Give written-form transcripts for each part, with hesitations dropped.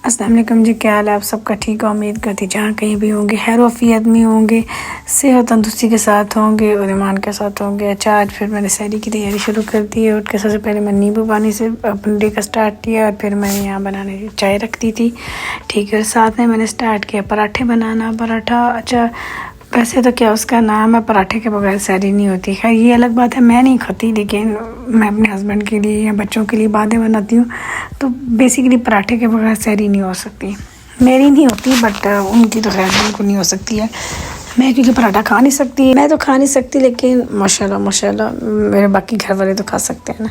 अस्सलाम वालेकुम जी, क्या हाल है आप सबका? ठीक है, उम्मीद करती जहाँ कहीं भी होंगे खैर वफ़ियत में होंगे, सेहत तंदुरुस्ती के साथ होंगे और ईमान के साथ होंगे। अच्छा, आज फिर मैंने सहरी की तैयारी शुरू कर दी है। उठ के सबसे पहले मैं नींबू पानी से अपने डे का स्टार्ट किया और फिर मैंने यहाँ बनाने चाय रख दी थी। ठीक है, साथ में मैंने स्टार्ट किया पराठे बनाना। पराठा अच्छा वैसे तो क्या उसका नाम है, पराठे के बगैर सहरी नहीं होती। खैर ये अलग बात है, मैं नहीं खाती, लेकिन मैं अपने हस्बैंड के लिए या बच्चों के लिए बातें बनाती हूँ। तो बेसिकली पराठे के बगैर सहरी नहीं हो सकती। मेरी नहीं होती बट उनकी तो खैर बिल्कुल नहीं हो सकती है। मैं क्योंकि पराठा खा नहीं सकती, मैं तो खा नहीं सकती, लेकिन माशाल्लाह माशाल्लाह मेरे बाकी घर वाले तो खा सकते हैं ना।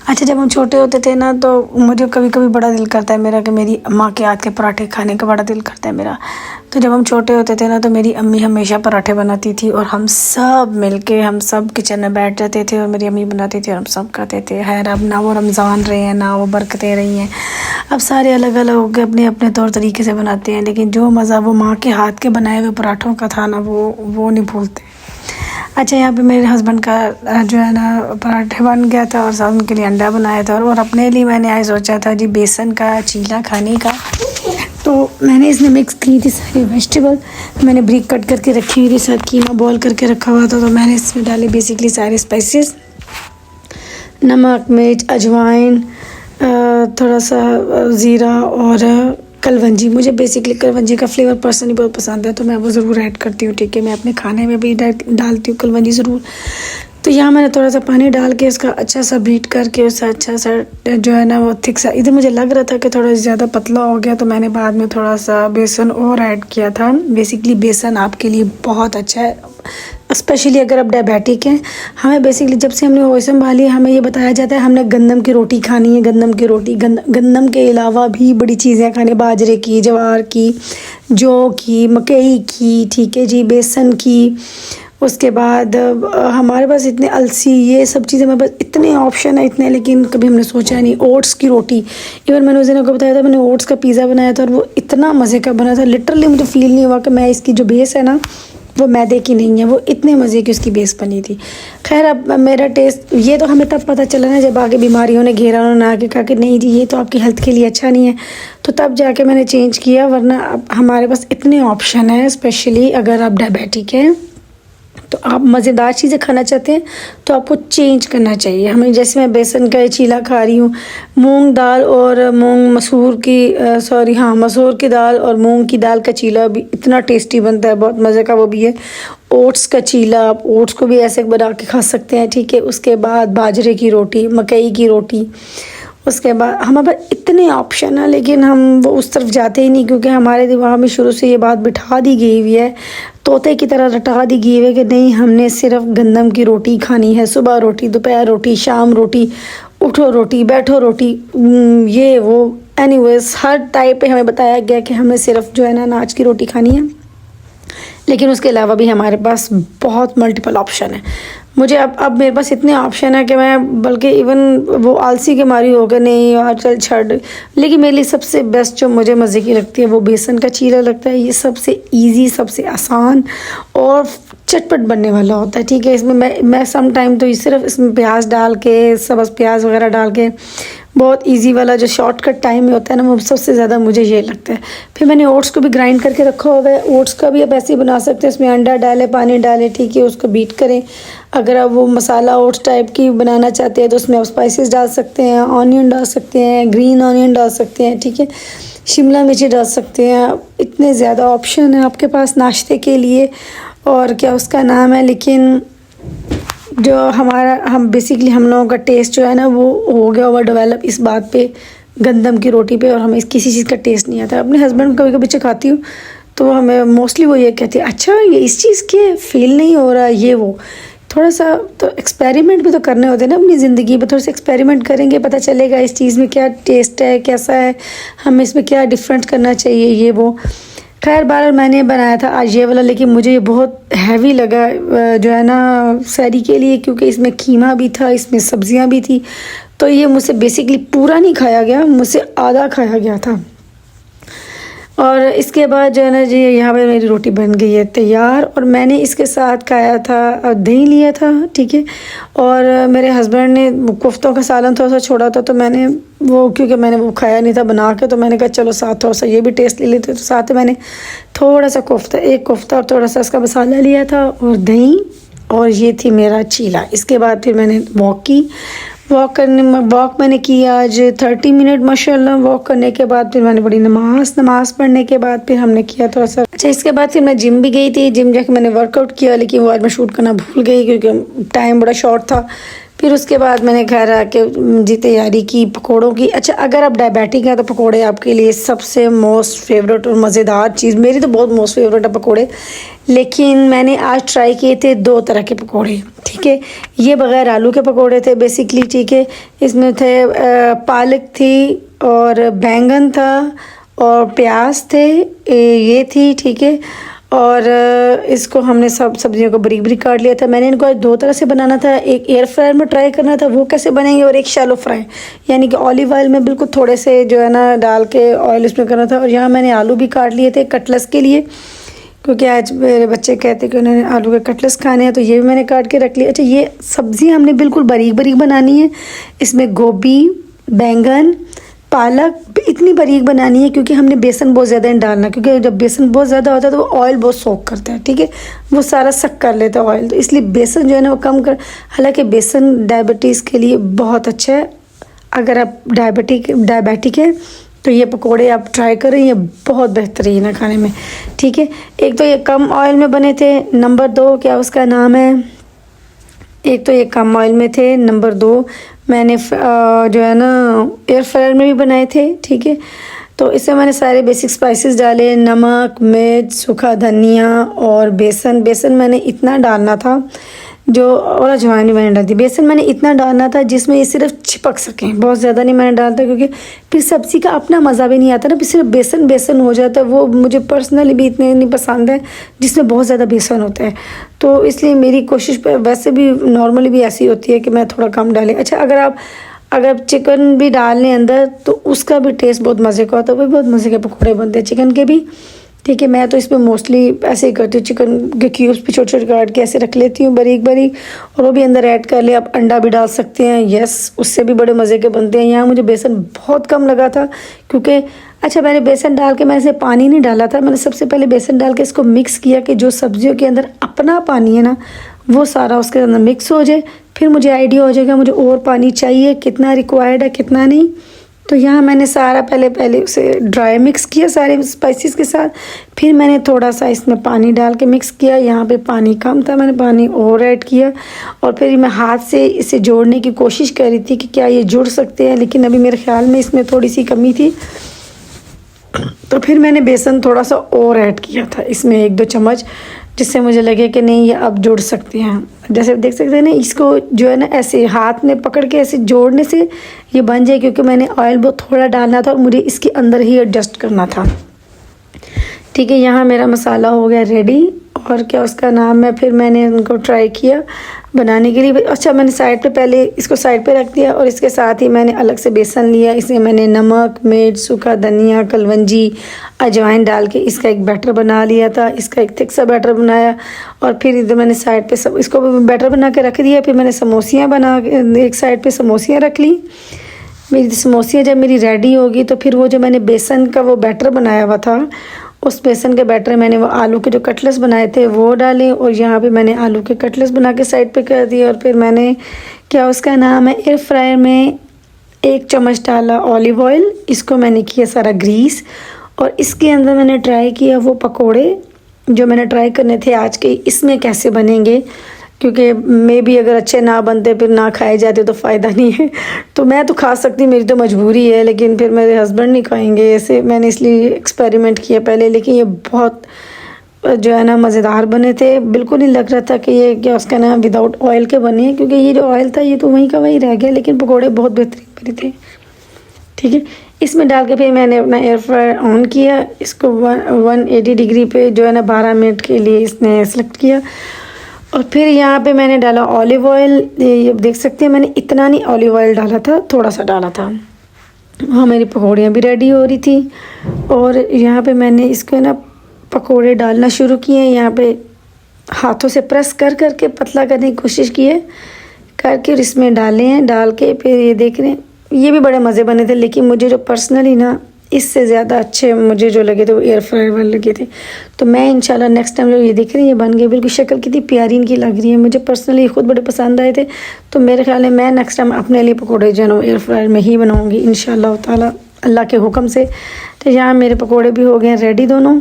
अच्छा, जब हम छोटे होते थे ना तो मुझे कभी कभी बड़ा दिल करता है मेरा कि मेरी अम्मा के हाथ के पराठे खाने का बड़ा दिल करता है मेरा। तो जब हम छोटे होते थे ना तो मेरी अम्मी हमेशा पराठे बनाती थी और हम सब मिलके हम सब किचन में बैठ जाते थे और मेरी अम्मी बनाती थी और हम सब खाते थे। खैर अब ना वो रमज़ान रहे हैं ना वो बरकतें रही हैं, अब सारे अलग अलग हो गए, अपने अपने तौर तरीके से बनाते हैं। लेकिन जो मज़ा वो माँ के हाथ के बनाए हुए पराठों का था ना वो नहीं भूलते। अच्छा, यहाँ पे मेरे हस्बैंड का जो है ना पराठे बन गया था और साथ उनके लिए अंडा बनाया था और अपने लिए मैंने आज सोचा था जी बेसन का चीला खाने का। तो मैंने इसमें मिक्स की थी सारी वेजिटेबल, मैंने ब्रिक कट करके रखी हुई थी, साथ कीमा बॉईल करके रखा हुआ था। तो मैंने इसमें डाले बेसिकली सारे स्पाइसेस, नमक, मिर्च, अजवाइन, थोड़ा सा ज़ीरा और कलवंजी। मुझे बेसिकली कलवंजी का फ्लेवर पर्सनली बहुत पसंद है तो मैं वो ज़रूर ऐड करती हूँ। ठीक है, मैं अपने खाने में भी डालती हूँ कलवंजी ज़रूर। तो यहाँ मैंने थोड़ा सा पानी डाल के उसका अच्छा सा बीट करके उसका अच्छा सा जो है ना वो थिक सा, इधर मुझे लग रहा था कि थोड़ा ज़्यादा पतला हो गया तो मैंने बाद में थोड़ा सा बेसन और ऐड किया था। बेसिकली बेसन आपके लिए बहुत अच्छा है, स्पेशली अगर आप डायबिटिक हैं। हमें बेसिकली जब से हमने होश संभाली हमें ये बताया जाता है हमने गंदम की रोटी खानी है, गंदम की रोटी। गंदम के अलावा भी बड़ी चीज़ें खाने, बाजरे की, ज्वार की, जौ की, मकई की, ठीक है जी, बेसन की। उसके बाद हमारे पास इतने अलसी, ये सब चीज़ें हमारे पास इतने ऑप्शन है इतने, लेकिन कभी हमने सोचा नहीं। ओट्स की रोटी, इवन मैंने उस दिन आपको बताया था मैंने ओट्स का पिज़्ज़ा बनाया था और वो इतना मज़े का बना था, लिटरली मुझे फ़ील नहीं हुआ कि मैं इसकी जो बेस है ना वो मैदे की नहीं है, वो इतने मज़े की उसकी बेस बनी थी। खैर अब मेरा टेस्ट ये तो हमें तब पता चला ना जब आगे बीमारियों ने घेरा, उन्होंने आके कहा कि नहीं जी ये तो आपकी हेल्थ के लिए अच्छा नहीं है, तो तब जाके मैंने चेंज किया। वरना अब हमारे पास इतने ऑप्शन हैं, स्पेशली अगर आप डायबिटिक हैं तो आप मज़ेदार चीज़ें खाना चाहते हैं तो आपको चेंज करना चाहिए। हमें जैसे मैं बेसन का चीला खा रही हूँ, मूंग दाल और मसूर की दाल और मूंग की दाल का चीला भी इतना टेस्टी बनता है, बहुत मज़े का वो भी है। ओट्स का चीला, आप ओट्स को भी ऐसे बना के खा सकते हैं, ठीक है। उसके बाद बाजरे की रोटी, मकई की रोटी, उसके बाद हमारे पास इतने ऑप्शन है, लेकिन हम वो उस तरफ जाते ही नहीं क्योंकि हमारे दिमाग में शुरू से ये बात बिठा दी गई हुई है, तोते की तरह रटा दी गई है कि नहीं हमने सिर्फ गंदम की रोटी खानी है, सुबह रोटी, दोपहर रोटी, शाम रोटी, उठो रोटी, बैठो रोटी, ये वो। एनीवेज हर टाइप पे हमें बताया गया कि हमें सिर्फ जो है ना अनाज की रोटी खानी है, लेकिन उसके अलावा भी हमारे पास बहुत मल्टीपल ऑप्शन है। मुझे अब मेरे पास इतने ऑप्शन है कि मैं बल्कि इवन वो आलसी के मारी हो गए नहीं यार चल छड़। लेकिन मेरे लिए सबसे बेस्ट जो मुझे मज़े की लगती है वो बेसन का चीला लगता है। ये सबसे इजी, सबसे आसान और चटपट बनने वाला होता है, ठीक है। इसमें मैं सम टाइम तो सिर्फ इसमें प्याज डाल के, सब्ज़ प्याज वगैरह डाल के, बहुत इजी वाला जो शॉर्टकट टाइम में होता है ना वो सबसे ज़्यादा मुझे ये लगता है। फिर मैंने ओट्स को भी ग्राइंड करके रखा हुआ है, ओट्स का भी आप ऐसे ही बना सकते हैं, इसमें अंडा डालें, पानी डालें, ठीक है, उसको बीट करें। अगर आप वो मसाला ओट्स टाइप की बनाना चाहते हैं तो उसमें आप स्पाइसेस डाल सकते हैं, ऑनियन डाल सकते हैं, ग्रीन ऑनियन डाल सकते हैं, ठीक है, शिमला मिर्ची डाल सकते हैं। इतने ज़्यादा ऑप्शन है आपके पास नाश्ते के लिए, और क्या उसका नाम है, लेकिन जो हम बेसिकली हम लोगों का टेस्ट जो है ना वो हो गया ओवर डेवलप इस बात पे, गंदम की रोटी पे, और हमें किसी चीज़ का टेस्ट नहीं आता। अपने हस्बैंड कभी कभी चखाती हूँ तो हमें मोस्टली वो ये कहती है अच्छा ये इस चीज़ के फील नहीं हो रहा, ये वो। थोड़ा सा तो एक्सपेरिमेंट भी तो करने होते हैं ना अपनी ज़िंदगी में, थोड़ा सा एक्सपेरिमेंट करेंगे पता चलेगा इस चीज़ में क्या टेस्ट है, कैसा है, हमें इसमें क्या डिफरेंट करना चाहिए, ये वो। खैर बार मैंने बनाया था आज ये वाला, लेकिन मुझे ये बहुत हैवी लगा जो है ना सहरी के लिए, क्योंकि इसमें कीमा भी था, इसमें सब्जियां भी थी, तो ये मुझसे बेसिकली पूरा नहीं खाया गया, मुझसे आधा खाया गया था। और इसके बाद जो है ना जी, यहाँ पे मेरी रोटी बन गई है तैयार। और मैंने इसके साथ खाया था, दही लिया था, ठीक है। और मेरे हस्बैंड ने कोफ्तों का सालन थोड़ा सा छोड़ा था, तो मैंने वो, क्योंकि मैंने वो खाया नहीं था बना के, तो मैंने कहा चलो साथ थोड़ा सा ये भी टेस्ट ले लेते। तो साथ में मैंने थोड़ा सा कोफ्ता, एक कोफ्ता और थोड़ा सा इसका मसाला लिया था और दही, और ये थी मेरा चीला। इसके बाद फिर मैंने वॉक मैंने की आज 30 मिनट माशाल्लाह। वॉक करने के बाद फिर मैंने बड़ी नमाज पढ़ने के बाद फिर हमने किया थोड़ा सा। अच्छा, इसके बाद फिर मैं जिम भी गई थी। जिम जाके मैंने वर्कआउट किया, लेकिन वो आज मैं शूट करना भूल गई क्योंकि टाइम बड़ा शॉर्ट था। फिर उसके बाद मैंने घर आके जी तैयारी की पकोड़ों की। अच्छा, अगर आप डायबिटिक हैं तो पकोड़े आपके लिए सबसे मोस्ट फेवरेट और मज़ेदार चीज़, मेरी तो बहुत मोस्ट फेवरेट है पकोड़े। लेकिन मैंने आज ट्राई किए थे 2 तरह के पकोड़े, ठीक है। ये बग़ैर आलू के पकोड़े थे बेसिकली, ठीक है। इसमें थे पालक थी और बैंगन था और प्याज थे, ये थी, ठीक है। और इसको हमने सब सब्जियों को बारीक बारीक काट लिया था। मैंने इनको आज 2 तरह से बनाना था, एक एयर फ्रायर में ट्राई करना था वो कैसे बनेंगे, और एक शैलो फ्राई यानी कि ऑलिव ऑयल में बिल्कुल थोड़े से जो है ना डाल के ऑयल इसमें करना था। और यहाँ मैंने आलू भी काट लिए थे कटलेस के लिए, क्योंकि आज मेरे बच्चे कहते कि उन्होंने आलू के कटलेस खाने हैं, तो ये भी मैंने काट के रख लिया। अच्छा, ये सब्ज़ी हमने बिल्कुल बारीक बारीक बनानी है। इसमें गोभी, बैंगन, पालक इतनी बारीक बनानी है, क्योंकि हमने बेसन बहुत ज़्यादा नहीं डालना, क्योंकि जब बेसन बहुत ज़्यादा होता है तो वो ऑयल बहुत सोक करता है, ठीक है। वो सारा सक कर लेता है ऑयल, तो इसलिए बेसन जो है ना वो कम कर। हालांकि बेसन डायबिटीज़ के लिए बहुत अच्छा है। अगर आप डायबिटिक है तो ये पकोड़े आप ट्राई करें, ये बहुत बेहतरीन है खाने में, ठीक है। एक तो ये कम ऑयल में बने थे, नंबर 2 क्या उसका नाम है, एक तो ये कम ऑयल में थे, नंबर 2 मैंने जो है ना एयर फ्रायर में भी बनाए थे, ठीक है। तो इसमें मैंने सारे बेसिक स्पाइसेस डाले, नमक, मिर्च, सूखा धनिया और बेसन मैंने इतना डालना था जो, और अजवाइन भी मैंने डाल दी। बेसन मैंने इतना डालना था जिसमें ये सिर्फ चिपक सकें, बहुत ज़्यादा नहीं मैंने डालता, क्योंकि फिर सब्ज़ी का अपना मज़ा भी नहीं आता ना, फिर सिर्फ बेसन हो जाता है। वो मुझे पर्सनली भी इतने नहीं पसंद है जिसमें बहुत ज़्यादा बेसन होता है। तो इसलिए मेरी कोशिश वैसे भी नॉर्मली भी ऐसी होती है कि मैं थोड़ा कम डालें। अच्छा, अगर चिकन भी डाल लें अंदर तो उसका भी टेस्ट बहुत मज़े का होता है, वो बहुत मज़े के पकौड़े बनते हैं चिकन के भी, ठीक है। मैं तो इसमें मोस्टली ऐसे ही करती हूँ, चिकन के क्यूब्स भी छोटे छोटे काट के ऐसे रख लेती हूँ बारीक बारीक, और वो भी अंदर ऐड कर ले। आप अंडा भी डाल सकते हैं, यस, उससे भी बड़े मज़े के बनते हैं। यहाँ मुझे बेसन बहुत कम लगा था, क्योंकि अच्छा, मैंने बेसन डाल के, मैंने इसे पानी नहीं डाला था, मैंने सबसे पहले बेसन डाल के इसको मिक्स किया कि जो सब्जियों के अंदर अपना पानी है ना वो सारा उसके अंदर मिक्स हो जाए। फिर मुझे आइडिया हो जाएगा मुझे और पानी चाहिए, कितना रिक्वायर्ड है कितना नहीं। तो यहाँ मैंने सारा पहले उसे ड्राई मिक्स किया सारे स्पाइसेस के साथ। फिर मैंने थोड़ा सा इसमें पानी डाल के मिक्स किया। यहाँ पे पानी कम था, मैंने पानी और ऐड किया। और फिर मैं हाथ से इसे जोड़ने की कोशिश कर रही थी कि क्या ये जुड़ सकते हैं, लेकिन अभी मेरे ख्याल में इसमें थोड़ी सी कमी थी। तो फिर मैंने बेसन थोड़ा सा और ऐड किया था इसमें 1-2 चम्मच, जिससे मुझे लगे कि नहीं ये अब जुड़ सकते हैं। जैसे देख सकते हैं ना, इसको जो है ना ऐसे हाथ में पकड़ के ऐसे जोड़ने से ये बन जाए, क्योंकि मैंने ऑयल बहुत थोड़ा डालना था और मुझे इसके अंदर ही एडजस्ट करना था, ठीक है। यहाँ मेरा मसाला हो गया रेडी, और क्या उसका नाम है, फिर मैंने उनको ट्राई किया बनाने के लिए। अच्छा, मैंने साइड पे पहले इसको साइड पे रख दिया, और इसके साथ ही मैंने अलग से बेसन लिया। इसमें मैंने नमक, मिर्च, सूखा धनिया, कलवंजी, अजवाइन डाल के इसका एक बैटर बना लिया था। इसका एक थिक सा बैटर बनाया, और फिर इधर मैंने साइड पे सब इसको बैटर बना के रख दिया। फिर मैंने समोसियाँ बना के एक साइड पे समोसियाँ रख ली। मेरी समोसियाँ जब मेरी रेडी होगी तो फिर वो जो मैंने बेसन का वो बैटर बनाया हुआ था, उस बेसन के बैटर मैंने वो आलू के जो कटलेट्स बनाए थे वो डाले, और यहाँ पे मैंने आलू के कटलेट्स बना के साइड पे कर दिए। और फिर मैंने क्या उसका नाम है, एयर फ्रायर में 1 चम्मच डाला ऑलिव ऑयल, इसको मैंने किया सारा ग्रीस, और इसके अंदर मैंने ट्राई किया वो पकोड़े जो मैंने ट्राई करने थे आज के, इसमें कैसे बनेंगे, क्योंकि मे भी अगर अच्छे ना बनते फिर ना खाए जाते तो फ़ायदा नहीं है। तो मैं तो खा सकती, मेरी तो मजबूरी है, लेकिन फिर मेरे हस्बैंड नहीं खाएंगे, ऐसे मैंने इसलिए एक्सपेरिमेंट किया पहले। लेकिन ये बहुत जो है ना मज़ेदार बने थे, बिल्कुल नहीं लग रहा था कि ये क्या उसका नाम विदाउट ऑयल के बने हैं, क्योंकि ये जो ऑयल था ये तो वहीं का वहीं रह गया, लेकिन पकौड़े बहुत बेहतरीन बने थे, ठीक है। इसमें डाल के फिर मैंने अपना एयर फ्रायर ऑन किया, इसको 180 डिग्री पे जो है ना 12 मिनट के लिए इसने सेलेक्ट किया। और फिर यहाँ पे मैंने डाला ऑलिव ऑयल, ये देख सकते हैं मैंने इतना नहीं ऑलिव ऑयल डाला था, थोड़ा सा डाला था, वहाँ मेरी पकौड़ियाँ भी रेडी हो रही थी और यहाँ पे मैंने इसको ना पकोड़े डालना शुरू किए हैं। यहाँ पे हाथों से प्रेस कर करके पतला करने की कोशिश की है करके और इसमें डाले हैं। डाल के फिर ये देख रहे हैं, ये भी बड़े मज़े बने थे, लेकिन मुझे जो पर्सनली ना इससे ज़्यादा अच्छे मुझे जो लगे थे वो एयर फ्रायर वाले लगे थे। तो मैं इंशाल्लाह नेक्स्ट टाइम जो ये देख रही है बन गए, बिल्कुल शक्ल कितनी प्यारी इनकी लग रही है, मुझे पर्सनली खुद बड़े पसंद आए थे। तो मेरे ख्याल में मैं नेक्स्ट टाइम अपने लिए पकौड़े जो है ना एयर फ्रायर में ही बनाऊँगी इंशाल्लाह ताला अल्लाह के हुक्म से। तो यहाँ मेरे पकौड़े भी हो गए रेडी दोनों,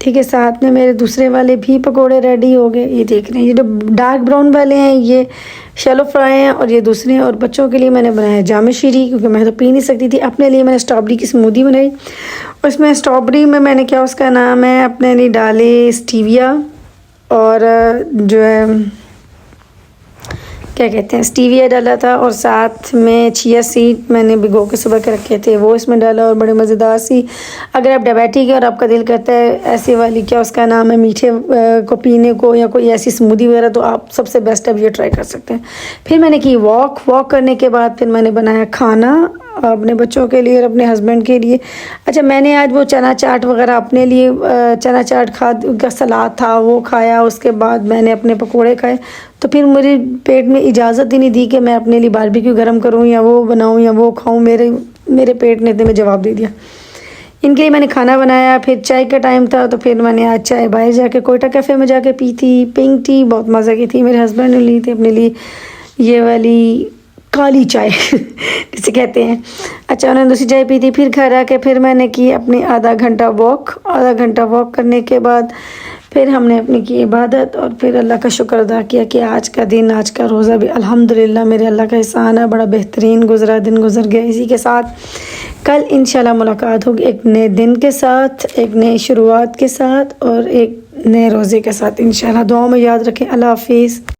ठीक है। साथ में मेरे दूसरे वाले भी पकोड़े रेडी हो गए। ये देख रहे हैं, ये जो डार्क ब्राउन वाले हैं ये शैलो फ्राई हैं और ये दूसरे हैं। और बच्चों के लिए मैंने बनाया जाम शीरी, क्योंकि मैं तो पी नहीं सकती थी। अपने लिए मैंने स्ट्रॉबेरी की स्मूदी बनाई। उसमें स्ट्रॉबेरी में मैंने क्या उसका नाम है अपने लिए डाले स्टीविया और जो है क्या कहते हैं स्टीविया डाला था, और साथ में चिया सीड मैंने भिगो के सुबह के रखे थे वो इसमें डाला और बड़े मज़ेदार सी। अगर आप डायबिटिक है और आपका दिल करता है ऐसी वाली क्या उसका नाम है मीठे को पीने को या कोई ऐसी स्मूदी वगैरह, तो आप सबसे बेस्ट अब ये ट्राई कर सकते हैं। फिर मैंने की वॉक करने के बाद फिर मैंने बनाया खाना अपने बच्चों के लिए और अपने हस्बैंड के लिए। अच्छा, मैंने आज वो चना चाट वगैरह अपने लिए चना चाट का सलाद था वो खाया, उसके बाद मैंने अपने पकोड़े खाए। तो फिर मेरे पेट में इजाज़त ही नहीं दी कि मैं अपने लिए बारबेक्यू गरम करूं या वो बनाऊं या वो खाऊं। मेरे पेट ने इतने में जवाब दे दिया। इनके लिए मैंने खाना बनाया। फिर चाय का टाइम था तो फिर मैंने आज चाय बाहर जाके कोयटा कैफ़े में जाके पी थी, पिंक टी, बहुत मज़े की थी। मेरे हस्बैंड ने ली थी अपने लिए ये वाली काली चाय जिसे कहते हैं। अच्छा, उन्होंने दूसरी चाय पी थी। फिर घर आके फिर मैंने की अपनी आधा घंटा वॉक करने के बाद फिर हमने अपनी की इबादत और फिर अल्लाह का शुक्र अदा किया कि आज का दिन, आज का रोज़ा भी अल्हम्दुलिल्लाह मेरे अल्लाह का एहसान है, बड़ा बेहतरीन गुज़रा, दिन गुज़र गया। इसी के साथ कल इंशाल्लाह मुलाकात होगी एक नए दिन के साथ, एक नई शुरुआत के साथ और एक नए रोज़े के साथ इंशाल्लाह। दुआ में याद रखें। अल्लाह हाफिज़।